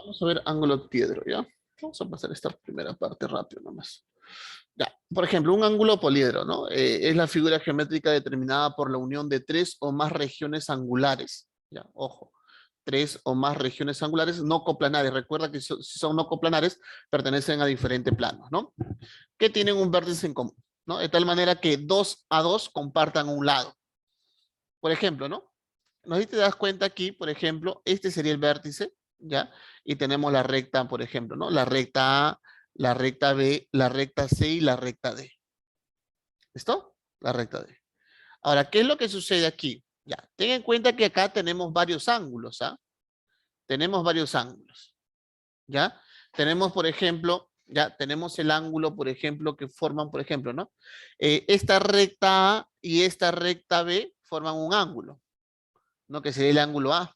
Vamos a ver ángulo diedro, ¿ya? Vamos a pasar esta primera parte rápido nomás. Ya, por ejemplo, un ángulo poliedro, ¿no? Es la figura geométrica determinada por la unión de tres o más regiones angulares. Ya, ojo, tres o más regiones angulares no coplanares. Recuerda que si son no coplanares, pertenecen a diferentes planos, ¿no? Que tienen un vértice en común, ¿no? De tal manera que 2 a 2 compartan un lado. Por ejemplo, ¿no? No sé si te das cuenta aquí, por ejemplo, este sería el vértice, ¿ya? Y tenemos la recta, por ejemplo, ¿no? La recta A, la recta B, la recta C y la recta D. ¿Listo? La recta D. Ahora, ¿qué es lo que sucede aquí? Ya, ten en cuenta que acá tenemos varios ángulos, ¿ah? Tenemos varios ángulos, ¿ya? Tenemos, por ejemplo, ya tenemos el ángulo, por ejemplo, que forman, por ejemplo, ¿no? Esta recta A y esta recta B forman un ángulo, ¿no? Que sería el ángulo A.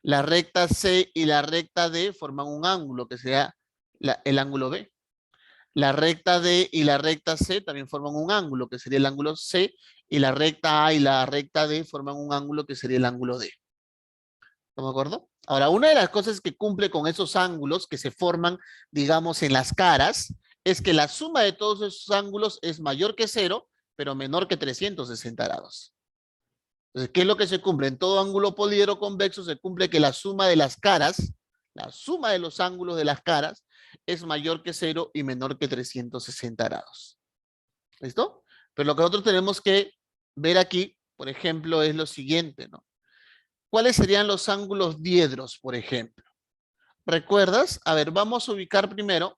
La recta C y la recta D forman un ángulo, que sería el ángulo B. La recta D y la recta C también forman un ángulo, que sería el ángulo C, y la recta A y la recta D forman un ángulo que sería el ángulo D. ¿Estamos de acuerdo? Ahora, una de las cosas que cumple con esos ángulos que se forman, digamos, en las caras, es que la suma de todos esos ángulos es mayor que 0, pero menor que 360 grados. Entonces, ¿qué es lo que se cumple? En todo ángulo poliedro convexo se cumple que la suma de las caras, la suma de los ángulos de las caras, es mayor que 0 y menor que 360 grados. ¿Listo? Pero lo que nosotros tenemos que ver aquí, por ejemplo, es lo siguiente, ¿no? ¿Cuáles serían los ángulos diedros, por ejemplo? ¿Recuerdas? A ver, vamos a ubicar primero.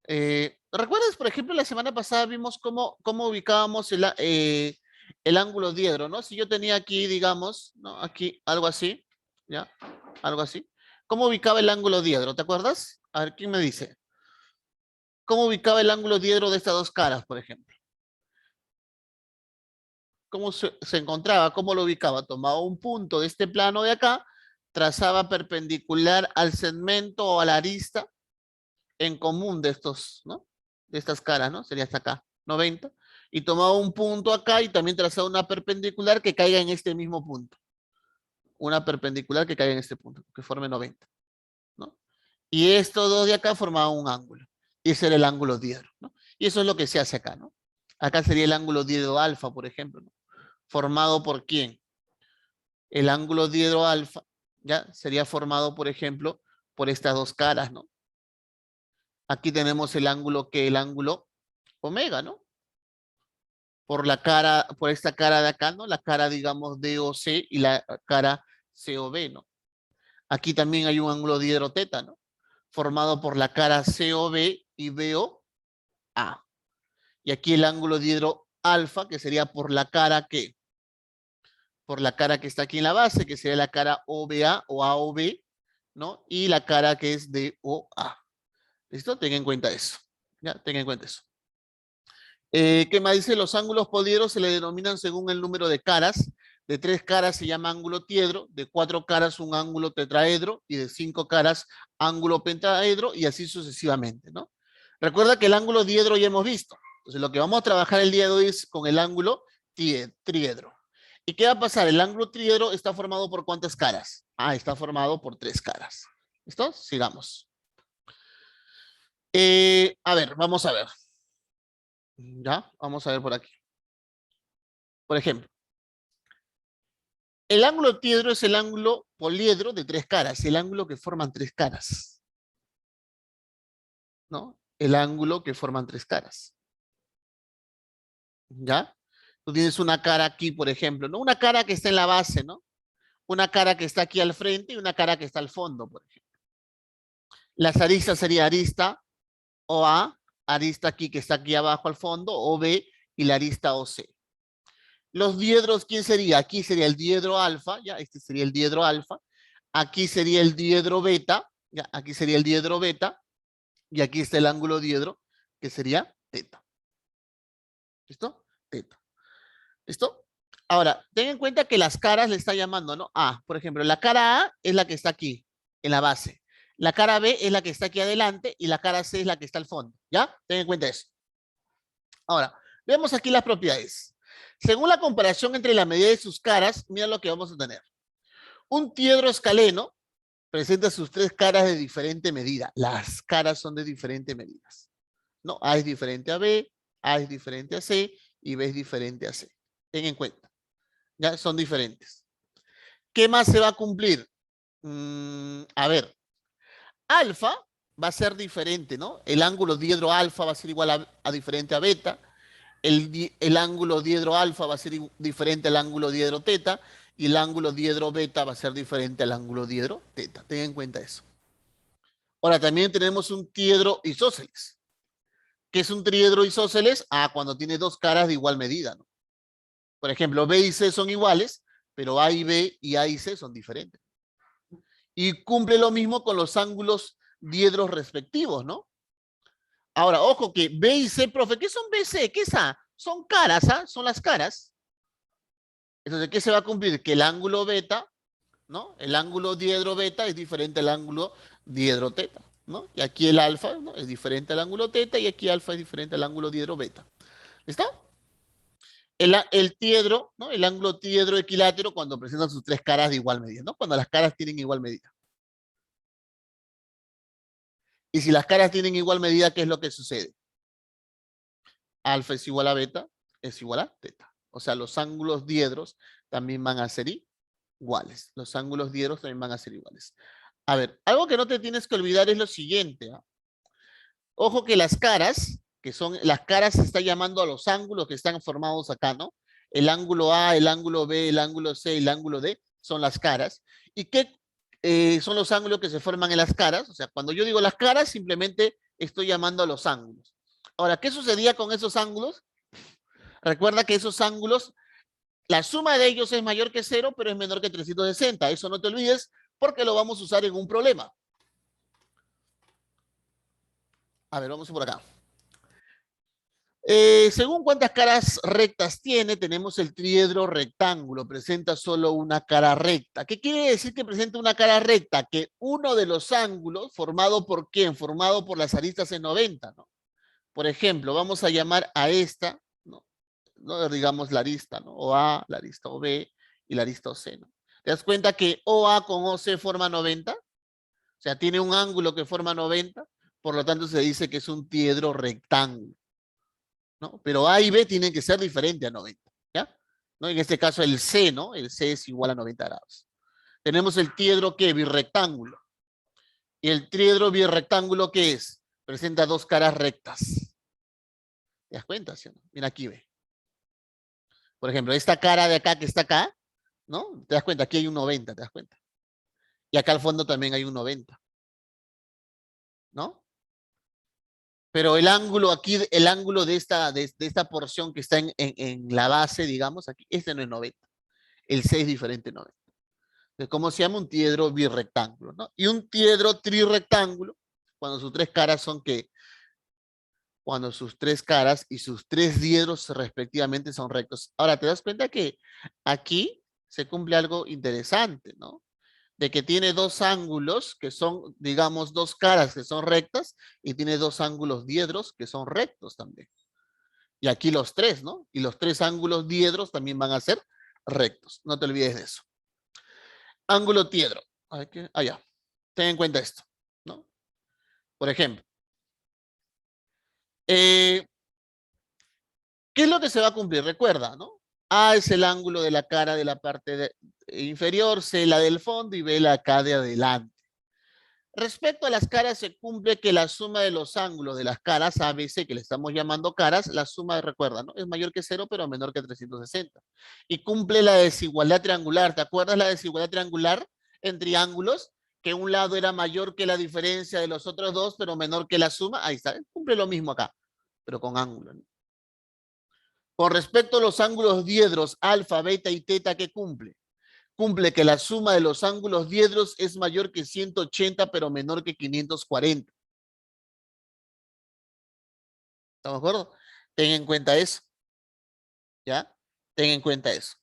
¿Recuerdas, por ejemplo, la semana pasada vimos cómo ubicábamos el ángulo diedro, ¿no? Si yo tenía aquí, digamos, ¿no? Aquí, algo así, ¿ya? Algo así. ¿Cómo ubicaba el ángulo diedro? ¿Te acuerdas? A ver, ¿quién me dice? ¿Cómo ubicaba el ángulo diedro de estas dos caras, por ejemplo? ¿Cómo se encontraba? ¿Cómo lo ubicaba? Tomaba un punto de este plano de acá, trazaba perpendicular al segmento o a la arista en común de estos, ¿no? De estas caras, ¿no? Sería hasta acá, 90. Y tomaba un punto acá y también trazaba una perpendicular que caiga en este mismo punto. Una perpendicular que caiga en este punto, que forme 90, ¿no? Y estos dos de acá formaban un ángulo. Y ese era el ángulo diedro, ¿no? Y eso es lo que se hace acá, ¿no? Acá sería el ángulo diedro alfa, por ejemplo, ¿no? ¿Formado por quién? El ángulo diedro alfa, ¿ya? Sería formado, por ejemplo, por estas dos caras, ¿no? Aquí tenemos el ángulo el ángulo omega, ¿no? Por la cara, por esta cara de acá, ¿no? La cara, digamos, DOC y la cara COB, ¿no? Aquí también hay un ángulo diedro teta, ¿no? Formado por la cara COB y BOA. Y aquí el ángulo diedro alfa, que sería por la cara que, por la cara que está aquí en la base, que sería la cara OBA o AOB, ¿no? Y la cara que es DOA. ¿Listo? Tengan en cuenta eso. ¿Ya? Tengan en cuenta eso. ¿Qué más dice? Los ángulos poliedros se le denominan según el número de caras. De 3 caras se llama ángulo tiedro, de 4 caras un ángulo tetraedro y de 5 caras ángulo pentaedro y así sucesivamente, ¿no? Recuerda que el ángulo diedro ya hemos visto. Entonces lo que vamos a trabajar el día de hoy es con el ángulo triedro. ¿Y qué va a pasar? El ángulo triedro está formado por ¿cuántas caras? Ah, está formado por 3 caras. ¿Listo? Sigamos. A ver, vamos a ver. Ya, vamos a ver por aquí. Por ejemplo, el ángulo triedro es el ángulo poliedro de 3 caras, el ángulo que forman 3 caras. ¿No? El ángulo que forman 3 caras. ¿Ya? Tú tienes una cara aquí, por ejemplo, ¿no? Una cara que está en la base, ¿no? Una cara que está aquí al frente y una cara que está al fondo, por ejemplo. Las aristas sería arista OA, arista aquí que está aquí abajo al fondo, OB y la arista OC. Los diedros, ¿quién sería? Aquí sería el diedro alfa, ya, este sería el diedro alfa. Aquí sería el diedro beta, ya, aquí sería el diedro beta. Y aquí está el ángulo diedro, que sería teta. ¿Listo? Teta. ¿Listo? Ahora, ten en cuenta que las caras le está llamando, ¿no? A, por ejemplo, la cara A es la que está aquí, en la base. La cara B es la que está aquí adelante y la cara C es la que está al fondo. ¿Ya? Ten en cuenta eso. Ahora, vemos aquí las propiedades. Según la comparación entre la medida de sus caras, mira lo que vamos a tener. Un triedro escaleno, presenta sus tres caras de diferente medida. Las caras son de diferentes medidas. ¿No? A es diferente a B, A es diferente a C y B es diferente a C. Ten en cuenta. Ya son diferentes. ¿Qué más se va a cumplir? A ver, alfa va a ser diferente, ¿no? El ángulo diedro alfa va a ser igual a diferente a beta. El ángulo diedro alfa va a ser diferente al ángulo diedro teta. Y el ángulo diedro beta va a ser diferente al ángulo diedro teta. Ten en cuenta eso. Ahora, también tenemos un triedro isósceles. ¿Qué es un triedro isósceles? Cuando tiene dos caras de igual medida, ¿no? Por ejemplo, B y C son iguales, pero A y B y A y C son diferentes. Y cumple lo mismo con los ángulos diedros respectivos, ¿no? Ahora, ojo que B y C, profe, ¿qué son B y C? ¿Qué es A? Son caras, ¿ah? Son las caras. Entonces, ¿qué se va a cumplir? Que el ángulo beta, ¿no? El ángulo diedro beta es diferente al ángulo diedro teta, ¿no? Y aquí el alfa, ¿no? Es diferente al ángulo teta y aquí alfa es diferente al ángulo diedro beta. ¿Listo? El tiedro, ¿no? El ángulo tiedro equilátero cuando presentan sus tres caras de igual medida, ¿no? Cuando las caras tienen igual medida. Y si las caras tienen igual medida, ¿qué es lo que sucede? Alfa es igual a beta, es igual a teta. O sea, los ángulos diedros también van a ser iguales. Los ángulos diedros también van a ser iguales. A ver, algo que no te tienes que olvidar es lo siguiente. Ojo que las caras, las caras se está llamando a los ángulos que están formados acá, ¿no? El ángulo A, el ángulo B, el ángulo C, el ángulo D son las caras. ¿Y qué son los ángulos que se forman en las caras? O sea, cuando yo digo las caras, simplemente estoy llamando a los ángulos. Ahora, ¿qué sucedía con esos ángulos? Recuerda que esos ángulos, la suma de ellos es mayor que 0, pero es menor que 360. Eso no te olvides porque lo vamos a usar en un problema. A ver, vamos por acá. Según cuántas caras rectas tiene, tenemos el triedro rectángulo, presenta solo una cara recta. ¿Qué quiere decir que presenta una cara recta? Que uno de los ángulos, ¿formado por quién? Formado por las aristas en 90, ¿no? Por ejemplo, vamos a llamar a esta, ¿no? Digamos la arista, ¿no? O A, la arista OB y la arista OC, ¿no? ¿Te das cuenta que OA con OC forma 90? O sea, tiene un ángulo que forma 90, por lo tanto se dice que es un triedro rectángulo, ¿no? Pero A y B tienen que ser diferentes a 90, ¿ya? ¿No? En este caso el C, ¿no? El C es igual a 90 grados. Tenemos el triedro, ¿qué? Birrectángulo. ¿Y el triedro birrectángulo qué es? Presenta dos caras rectas. ¿Te das cuenta? ¿Sí o no? Mira aquí, ve. Por ejemplo, esta cara de acá que está acá, ¿no? Te das cuenta, aquí hay un 90, te das cuenta. Y acá al fondo también hay un 90, ¿no? Pero el ángulo aquí, el ángulo de esta porción que está en la base, digamos, aquí, este no es 90. El C es diferente 90. Entonces, ¿cómo se llama? Un triedro birrectángulo, ¿no? Y un triedro trirrectángulo, cuando sus tres caras son que, cuando sus tres caras y sus tres diedros respectivamente son rectos. Ahora, te das cuenta que aquí se cumple algo interesante, ¿no? De que tiene dos ángulos que son, digamos, dos caras que son rectas y tiene dos ángulos diedros que son rectos también. Y aquí los tres, ¿no? Y los tres ángulos diedros también van a ser rectos. No te olvides de eso. Ángulo diedro. Ya. Ten en cuenta esto, ¿no? Por ejemplo, ¿qué es lo que se va a cumplir? Recuerda, ¿no? A es el ángulo de la cara de la parte inferior, C la del fondo y B la acá de adelante. Respecto a las caras, se cumple que la suma de los ángulos de las caras A, B, C, que le estamos llamando caras, la suma, recuerda, ¿no? Es mayor que 0, pero menor que 360. Y cumple la desigualdad triangular. ¿Te acuerdas la desigualdad triangular en triángulos? Que un lado era mayor que la diferencia de los otros dos, pero menor que la suma. Ahí está. Cumple lo mismo acá, pero con ángulo, ¿no? Con respecto a los ángulos diedros, alfa, beta y teta, ¿qué cumple? Cumple que la suma de los ángulos diedros es mayor que 180, pero menor que 540. ¿Estamos de acuerdo? Ten en cuenta eso. ¿Ya? Ten en cuenta eso.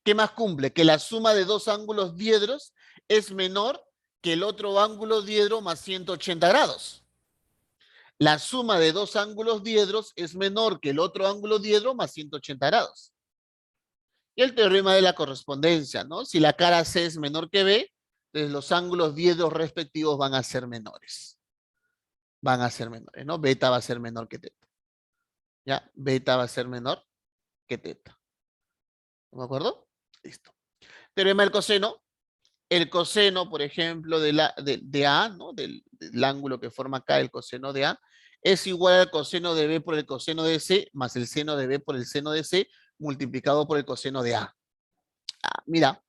¿Qué más cumple? Que la suma de dos ángulos diedros es menor que el otro ángulo diedro más 180 grados. La suma de dos ángulos diedros es menor que el otro ángulo diedro más 180 grados. Y el teorema de la correspondencia, ¿no? Si la cara C es menor que B, Entonces los ángulos diedros respectivos van a ser menores. Van a ser menores, ¿no? Beta va a ser menor que teta. ¿Ya? Beta va a ser menor que teta. ¿De acuerdo? Listo. Teorema del coseno. El coseno, por ejemplo, de A, ¿no? Del ángulo que forma acá el coseno de A, es igual al coseno de B por el coseno de C, más el seno de B por el seno de C, multiplicado por el coseno de A. Mira,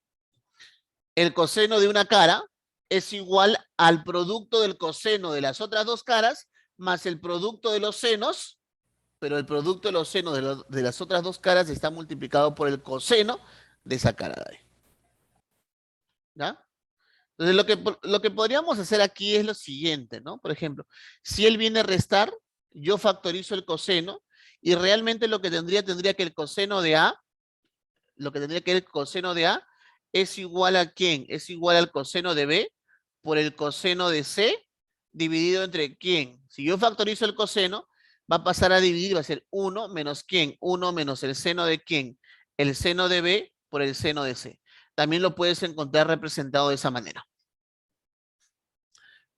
el coseno de una cara es igual al producto del coseno de las otras dos caras, más el producto de los senos, pero el producto de los senos de las otras dos caras está multiplicado por el coseno de esa cara de ahí. ¿Ya? Entonces, lo que podríamos hacer aquí es lo siguiente, ¿no? Por ejemplo, si él viene a restar, yo factorizo el coseno y realmente lo que tendría que el coseno de A, lo que tendría que el coseno de A es igual a ¿quién? Es igual al coseno de B por el coseno de C dividido entre ¿quién? Si yo factorizo el coseno, va a pasar a dividir, va a ser 1 menos ¿quién? 1 menos el seno de ¿quién? El seno de B por el seno de C. También lo puedes encontrar representado de esa manera.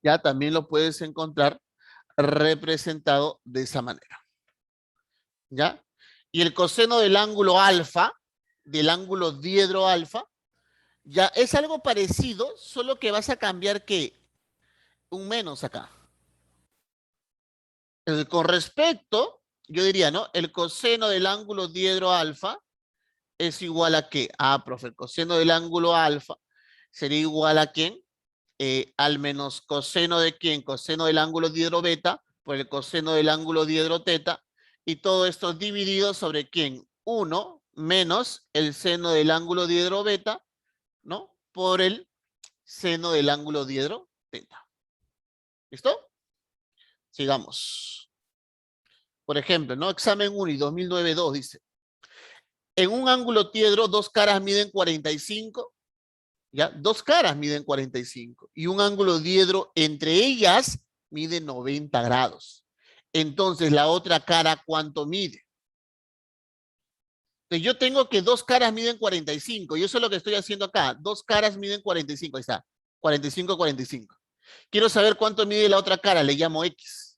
Ya también lo puedes encontrar representado de esa manera. ¿Ya? Y el coseno del ángulo alfa, del ángulo diedro alfa, ya es algo parecido, solo que vas a cambiar ¿qué? Un menos acá. Con respecto, yo diría, ¿no? El coseno del ángulo diedro alfa es igual a ¿qué? Profe, el coseno del ángulo alfa sería igual a ¿quién? Al menos coseno de ¿quién? Coseno del ángulo diedro beta por el coseno del ángulo diedro teta, y todo esto dividido sobre ¿quién? 1 menos el seno del ángulo diedro beta, ¿no? Por el seno del ángulo diedro teta. ¿Listo? Sigamos. Por ejemplo, ¿no? Examen 1 y 2009-2 dice, en un ángulo diedro, dos caras miden 45, ¿ya? Dos caras miden 45 y un ángulo diedro entre ellas mide 90 grados. Entonces, la otra cara, ¿cuánto mide? Entonces, yo tengo que dos caras miden 45 y eso es lo que estoy haciendo acá. Dos caras miden 45, ahí está. 45, 45. Quiero saber cuánto mide la otra cara, le llamo X.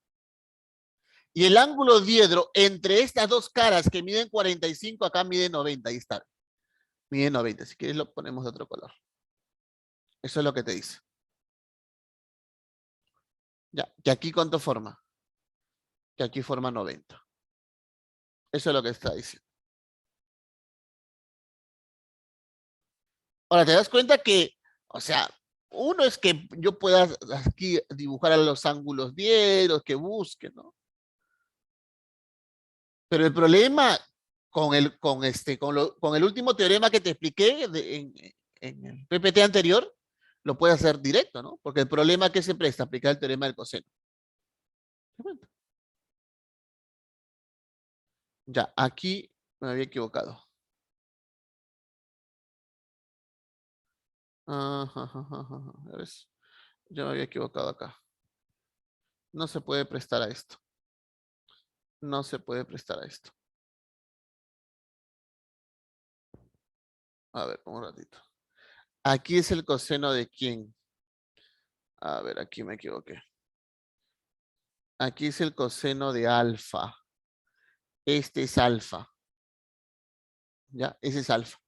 Y el ángulo diedro entre estas dos caras que miden 45, acá mide 90, ahí está. Mide 90, si quieres lo ponemos de otro color. Eso es lo que te dice. Ya, ¿y aquí cuánto forma? Que aquí forma 90. Eso es lo que está diciendo. Ahora, te das cuenta que, o sea, uno es que yo pueda aquí dibujar a los ángulos diedros, que busque, ¿no? Pero el problema con el último teorema que te expliqué en el PPT anterior, lo puede hacer directo, ¿no? Porque el problema que se presta aplicar el teorema del coseno. Ya, aquí me había equivocado. Ajá, ajá, ajá, ¿ves? Yo me había equivocado acá. No se puede prestar a esto. No se puede prestar a esto. A ver, un ratito. Aquí es el coseno de quién. A ver, aquí me equivoqué. Aquí es el coseno de alfa. Este es alfa. ¿Ya? Ese es alfa.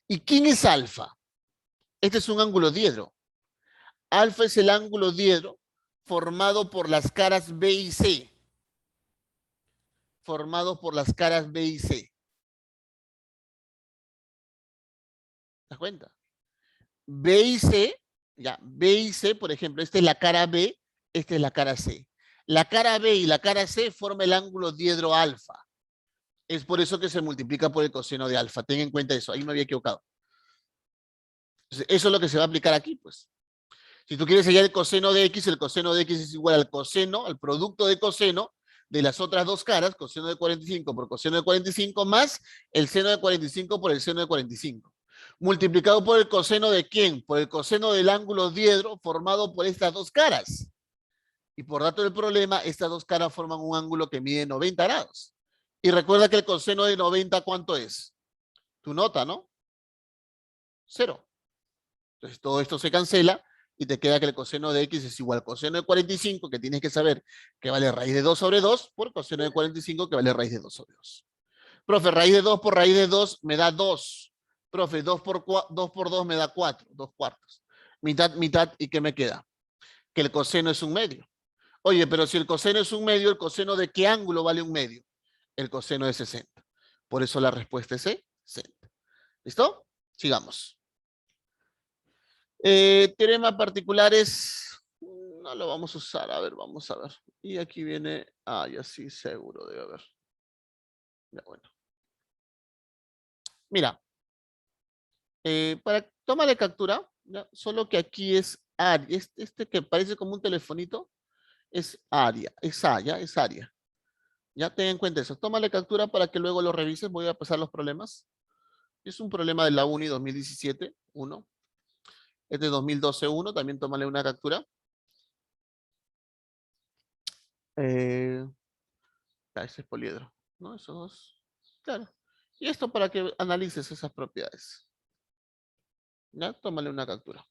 ¿Y quién es alfa? Este es un ángulo diedro. Alfa es el ángulo diedro formado por las caras B y C. Formado por las caras B y C. ¿Te das cuenta? B y C, ya, B y C, por ejemplo, esta es la cara B, esta es la cara C. La cara B y la cara C forman el ángulo diedro alfa. Es por eso que se multiplica por el coseno de alfa. Ten en cuenta eso, ahí me había equivocado. Entonces, eso es lo que se va a aplicar aquí, pues. Si tú quieres hallar el coseno de X, el coseno de X es igual al coseno, al producto de coseno de las otras dos caras, coseno de 45 por coseno de 45 más el seno de 45 por el seno de 45. Multiplicado por el coseno de ¿quién? Por el coseno del ángulo diedro formado por estas dos caras. Y por dato del problema, estas dos caras forman un ángulo que mide 90 grados. Y recuerda que el coseno de 90, ¿cuánto es? Tu nota, ¿no? 0. Entonces todo esto se cancela y te queda que el coseno de x es igual al coseno de 45, que tienes que saber que vale raíz de 2 sobre 2, por coseno de 45, que vale raíz de 2 sobre 2. Profe, raíz de 2 por raíz de 2 me da 2. Profe, 2 por 2 me da 4, 2 cuartos. Mitad, mitad, ¿y qué me queda? Que el coseno es un medio. Oye, pero si el coseno es un medio, ¿el coseno de qué ángulo vale un medio? El coseno de 60. Por eso la respuesta es 60. ¿Listo? Sigamos. Teorema particulares, no lo vamos a usar. A ver, vamos a ver. Y aquí viene, ya sí, seguro debe haber. Ya, bueno. Mira, tómale captura, ¿ya? Solo que aquí es área. Este que parece como un telefonito es área, es área. Ya ten en cuenta eso. Tómale captura para que luego lo revises. Voy a pasar los problemas. Es un problema de la UNI 2017, 1. Es de 2012, 1. También tómale una captura. Ese es poliedro, ¿no? Esos dos. Claro. Y esto para que analices esas propiedades. ¿Ya? Tómale una captura.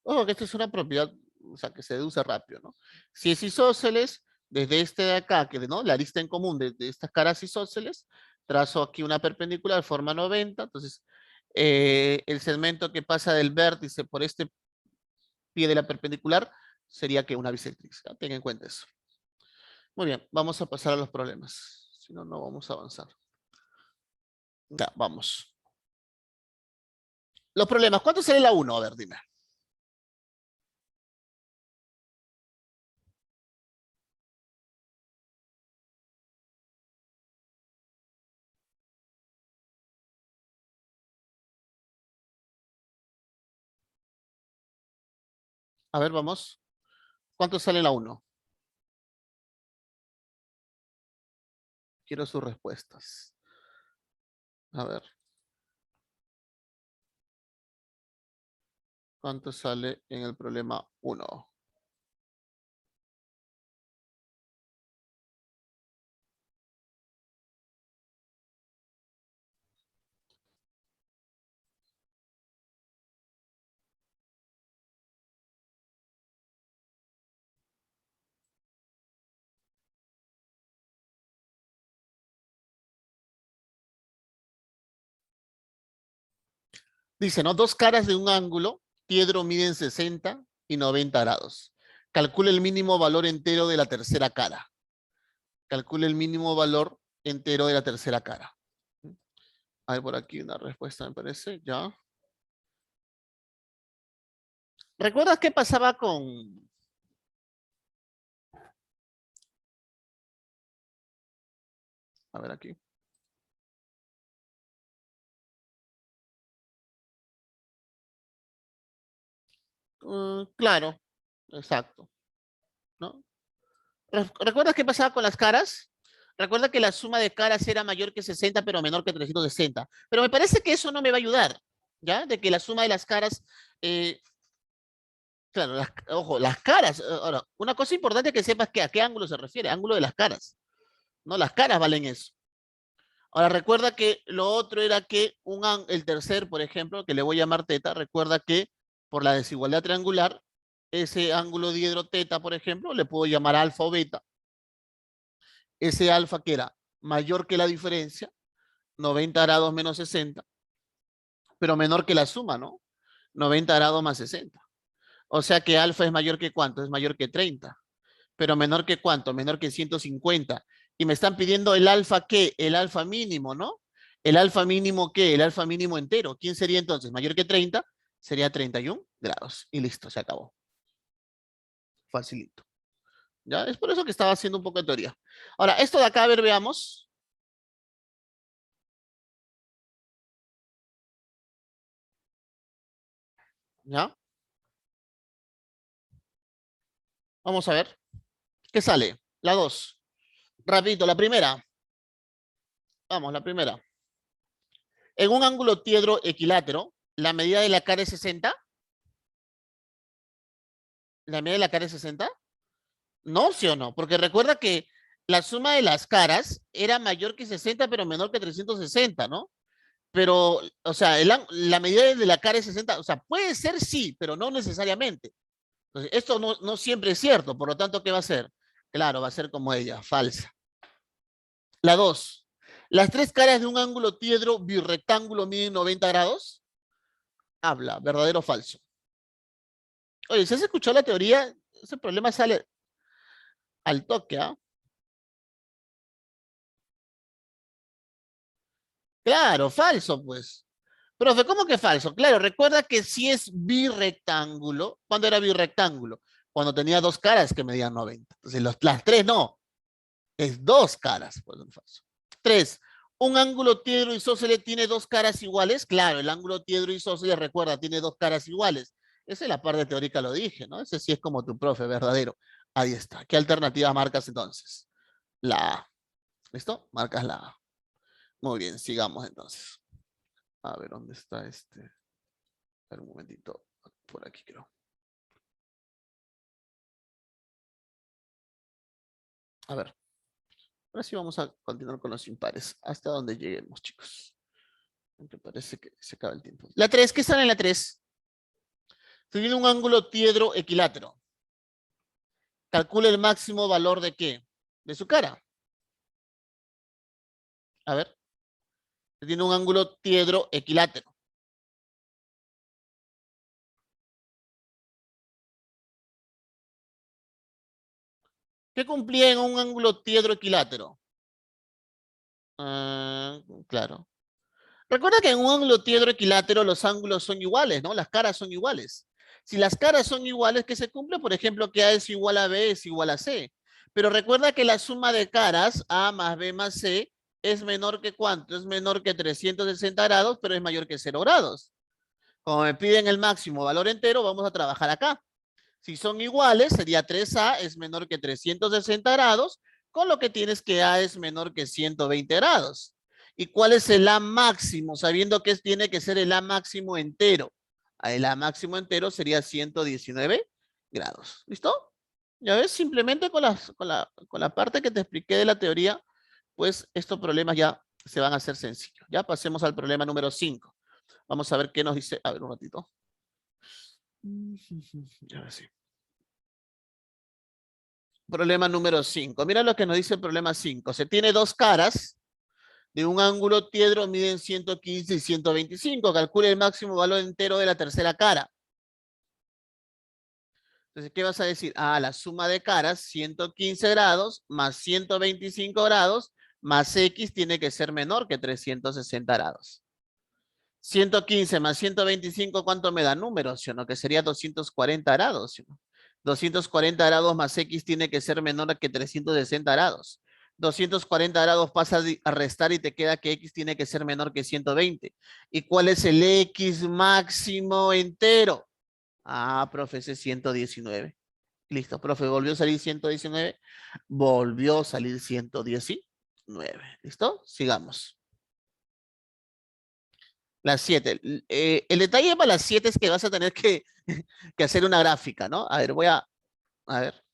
Ojo que esta es una propiedad, o sea, que se deduce rápido, ¿no? Si es isósceles, desde este de acá, que ¿no? La lista en común de estas caras isósceles, trazo aquí una perpendicular, forma 90, entonces el segmento que pasa del vértice por este pie de la perpendicular sería que una bisectriz. ¿Ya? Ten en cuenta eso. Muy bien, vamos a pasar a los problemas. Si no, no vamos a avanzar. Ya, vamos. Los problemas. ¿Cuánto sale la 1? A ver, dime. A ver, vamos. ¿Cuánto sale la 1? Quiero sus respuestas. A ver. ¿Cuánto sale en el problema 1? Dice, ¿no? Dos caras de un ángulo, piedro miden 60 y 90 grados. Calcula el mínimo valor entero de la tercera cara. Calcula el mínimo valor entero de la tercera cara. Hay por aquí una respuesta, me parece. Ya. ¿Recuerdas qué pasaba con... A ver aquí. Claro, exacto. ¿No? ¿Recuerdas qué pasaba con las caras? Recuerda que la suma de caras era mayor que 60, pero menor que 360. Pero me parece que eso no me va a ayudar, ¿ya? De que la suma de las caras, claro, ojo, las caras. Ahora, una cosa importante que sepas que a qué ángulo se refiere, ángulo de las caras. No, las caras valen eso. Ahora, recuerda que lo otro era que el tercer, por ejemplo, que le voy a llamar teta, recuerda que por la desigualdad triangular, ese ángulo diedro teta, por ejemplo, le puedo llamar alfa o beta. Ese alfa que era mayor que la diferencia, 90 grados menos 60, pero menor que la suma, ¿no? 90 grados más 60. O sea que alfa es mayor que ¿cuánto? Es mayor que 30. Pero menor que ¿cuánto? Menor que 150. Y me están pidiendo el alfa ¿qué? El alfa mínimo, ¿no? ¿El alfa mínimo qué? El alfa mínimo entero. ¿Quién sería entonces? Mayor que 30, sería 31 grados. Y listo, se acabó. Facilito. ¿Ya? Es por eso que estaba haciendo un poco de teoría. Ahora, esto de acá, a ver, veamos. ¿Ya? Vamos a ver. ¿Qué sale? La 2. Rapidito, la primera. Vamos, la primera. En un ángulo tiedro equilátero, la medida de la cara es 60. ¿La medida de la cara es 60? No, sí o no, porque recuerda que la suma de las caras era mayor que 60, pero menor que 360, ¿no? Pero, o sea, la medida de la cara es 60, o sea, puede ser sí, pero no necesariamente. Entonces, esto no siempre es cierto, por lo tanto, ¿qué va a ser? Claro, va a ser como ella, falsa. La 2. Las tres caras de un ángulo tiedro birrectángulo miden 90 grados. Habla, verdadero o falso. Oye, si has escuchado la teoría, ese problema sale al toque, ¿ah? Claro, falso, pues. Profe, ¿cómo que falso? Claro, recuerda que si es birrectángulo, ¿cuándo era birrectángulo? Cuando tenía dos caras que medían 90. Entonces, las tres no, es dos caras, pues es falso. 3. ¿Un ángulo tiedro isósceles tiene dos caras iguales? Claro, el ángulo tiedro isósceles, recuerda, tiene dos caras iguales. Esa es la parte teórica, lo dije, ¿no? Ese sí es como tu profe, verdadero. Ahí está. ¿Qué alternativa marcas entonces? La A. ¿Listo? Marcas la A. Muy bien, sigamos entonces. A ver, ¿dónde está este? A ver, un momentito. Por aquí creo. A ver, ahora sí vamos a continuar con los impares. Hasta donde lleguemos, chicos. Aunque parece que se acaba el tiempo. La 3, ¿qué sale en la 3? Tiene un ángulo tiedro equilátero. Calcula el máximo valor de qué? De su cara. A ver. Tiene un ángulo tiedro equilátero. ¿Qué cumplía en un ángulo tiedro equilátero? Ah, claro. Recuerda que en un ángulo tiedro equilátero los ángulos son iguales, ¿no? Las caras son iguales. Si las caras son iguales, ¿qué se cumple? Por ejemplo, que A es igual a B es igual a C. Pero recuerda que la suma de caras, A más B más C, es menor que ¿cuánto? Es menor que 360 grados, pero es mayor que 0 grados. Como me piden el máximo valor entero, vamos a trabajar acá. Si son iguales, sería 3A es menor que 360 grados, con lo que tienes que A es menor que 120 grados. ¿Y cuál es el A máximo? Sabiendo que tiene que ser el A máximo entero. El A máximo entero sería 119 grados. ¿Listo? Ya ves, simplemente con la parte que te expliqué de la teoría, pues estos problemas ya se van a hacer sencillos. Ya pasemos al problema número 5. Vamos a ver qué nos dice. A ver, un ratito. A ver si. Problema número 5. Mira lo que nos dice el problema 5. Se tiene dos caras de un ángulo tiedro, miden 115 y 125. Calcule el máximo valor entero de la tercera cara. Entonces, ¿qué vas a decir? Ah, la suma de caras, 115 grados más 125 grados más X tiene que ser menor que 360 grados. 115 más 125, ¿cuánto me da? Números, ¿sí o no? Que sería 240 grados, ¿sí o no? 240 grados más X tiene que ser menor que 360 grados. 240 grados pasa a restar y te queda que X tiene que ser menor que 120. ¿Y cuál es el X máximo entero? Ah, profe, ese es 119. Listo, profe, ¿volvió a salir 119? Volvió a salir 119. ¿Listo? Sigamos. Las 7. El detalle para las 7 es que vas a tener que hacer una gráfica, ¿no? A ver, a ver,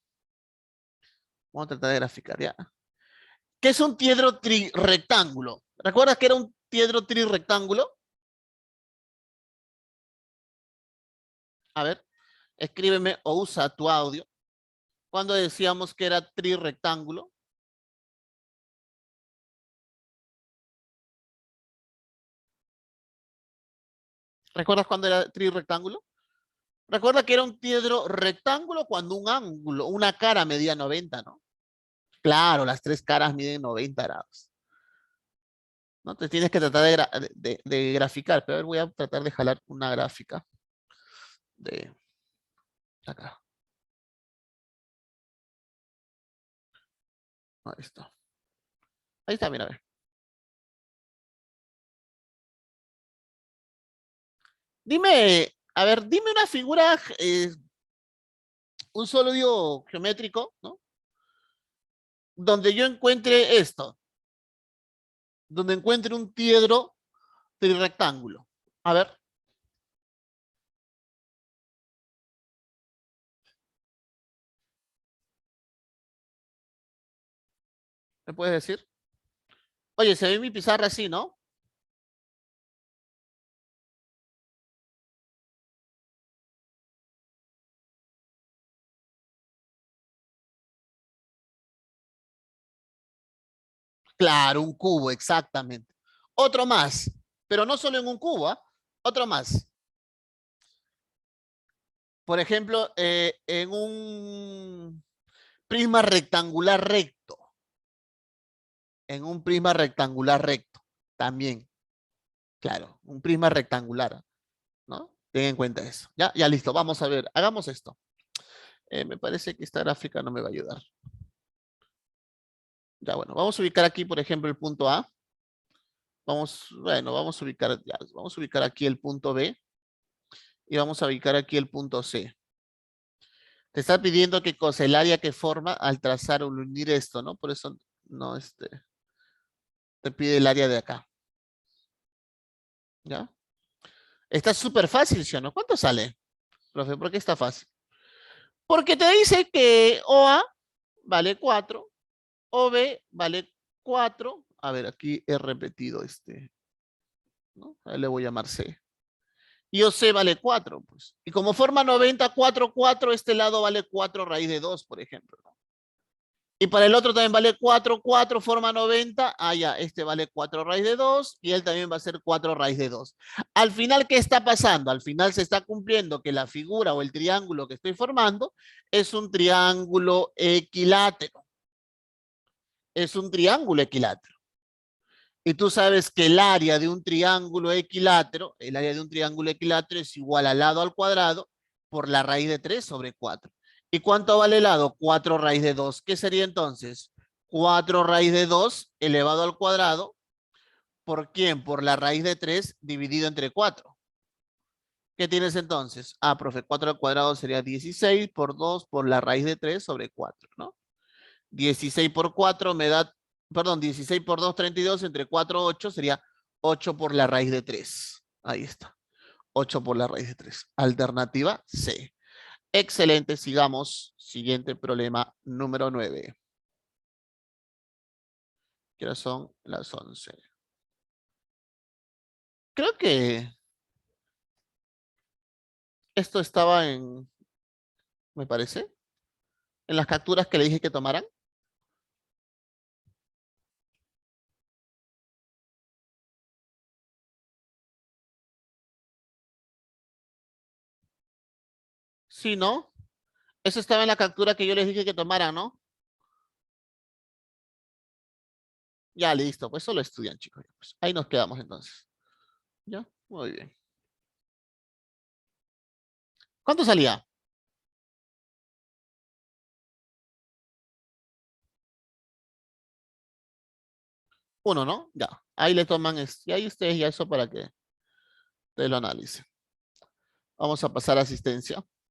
vamos a tratar de graficar, ¿ya? ¿Qué es un tiedro trirectángulo? ¿Recuerdas que era un tiedro trirectángulo? A ver, escríbeme o usa tu audio. Cuando decíamos que era trirectángulo, ¿recuerdas cuando era trirectángulo? Recuerda que era un tiedro rectángulo cuando un ángulo, una cara medía 90, ¿no? Claro, las tres caras miden 90 grados. ¿No? Te tienes que tratar de graficar, pero a ver, voy a tratar de jalar una gráfica de acá. Ahí está. Ahí está, mira, a ver. Dime, a ver, dime una figura, un sólido geométrico, ¿no? Donde yo encuentre esto, donde encuentre un tiedro trirectángulo. A ver, ¿Me puedes decir? Oye, se ve mi pizarra así, ¿no? Claro, un cubo, exactamente. Otro más, pero no solo en un cubo, ¿ah? Otro más. Por ejemplo, en un prisma rectangular recto. En un prisma rectangular recto. También, claro, un prisma rectangular, ¿no? Ten en cuenta eso. Ya, ya listo, vamos a ver, hagamos esto. Me parece que esta gráfica no me va a ayudar. Ya, bueno, vamos a ubicar aquí, por ejemplo, el punto A. Vamos, bueno, vamos a ubicar, ya, vamos a ubicar aquí el punto B y vamos a ubicar aquí el punto C. Te está pidiendo que cosa el área que forma al trazar o unir esto, ¿no? Por eso no, te pide el área de acá, ¿ya? Está súper fácil, ¿sí o no? ¿Cuánto sale, profe? ¿Por qué está fácil? Porque te dice que OA vale 4, OB vale 4. A ver, aquí he repetido ¿no? A él le voy a llamar C. Y OC vale 4, pues. Y como forma 90, 4, 4, este lado vale 4 raíz de 2, por ejemplo, ¿no? Y para el otro también vale 4, 4, forma 90. Ah, ya, este vale 4 raíz de 2 y él también va a ser 4 raíz de 2. Al final, ¿qué está pasando? Al final se está cumpliendo que la figura o el triángulo que estoy formando es un triángulo equilátero. Es un triángulo equilátero. Y tú sabes que el área de un triángulo equilátero es igual al lado al cuadrado por la raíz de 3 sobre 4. ¿Y cuánto vale el lado? 4 raíz de 2. ¿Qué sería entonces? 4 raíz de 2 elevado al cuadrado. ¿Por quién? Por la raíz de 3 dividido entre 4. ¿Qué tienes entonces? Ah, profe, 4 al cuadrado sería 16 por 2 por la raíz de 3 sobre 4, ¿no? 16 por 4 me da, perdón, 16 por 2, 32, entre 4, 8, sería 8 por la raíz de 3. Ahí está, 8 por la raíz de 3. Alternativa C. Excelente, sigamos. Siguiente problema, número 9. ¿Qué hora son? Las 11. Creo que esto estaba me parece, en las capturas que le dije que tomaran. Sí, ¿no? Eso estaba en la captura que yo les dije que tomaran, ¿no? Ya, listo, pues solo estudian, chicos. Pues ahí nos quedamos entonces. ¿Ya? Muy bien. ¿Cuánto salía? 1, ¿no? Ya. Ahí le toman, y ahí ustedes ya eso para que ustedes lo analicen. Vamos a pasar a asistencia.